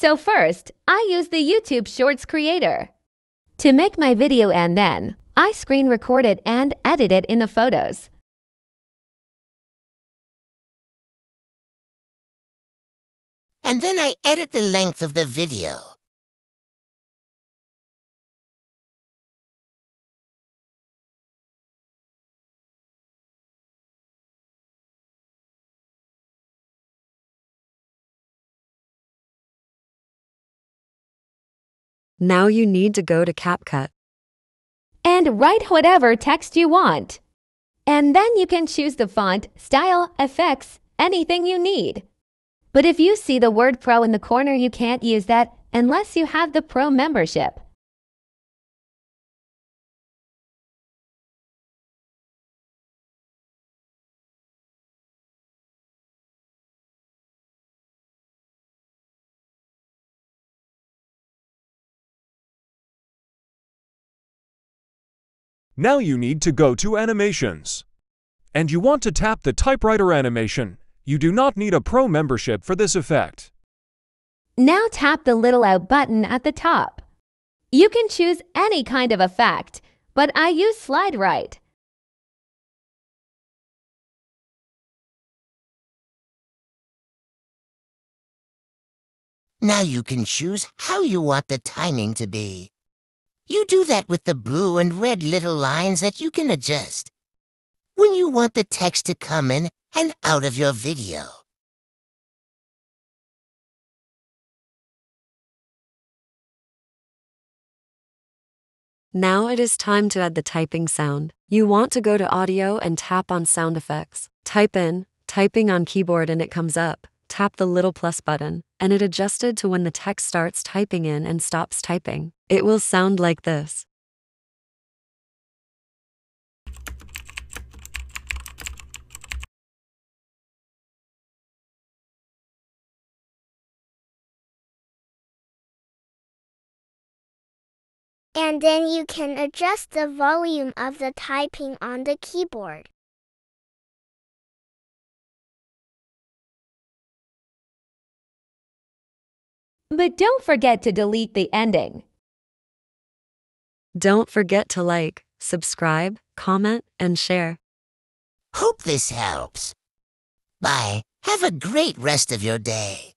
So first, I use the YouTube Shorts creator. To make my video and then, I screen record it and edit it in the photos. And then I edit the length of the video. Now you need to go to CapCut. And write whatever text you want. And then you can choose the font, style, effects, anything you need. But if you see the word Pro in the corner, you can't use that unless you have the Pro membership. Now you need to go to Animations. And you want to tap the Typewriter animation. You do not need a Pro membership for this effect. Now tap the little out button at the top. You can choose any kind of effect, but I use Slide Right. Now you can choose how you want the timing to be. You do that with the blue and red little lines that you can adjust when you want the text to come in and out of your video. Now it is time to add the typing sound. You want to go to Audio and tap on Sound Effects. Type in typing on keyboard and it comes up. Tap the little plus button, and it adjusted to when the text starts typing in and stops typing. It will sound like this. And then you can adjust the volume of the typing on the keyboard. But don't forget to delete the ending. Don't forget to like, subscribe, comment, and share. Hope this helps. Bye. Have a great rest of your day.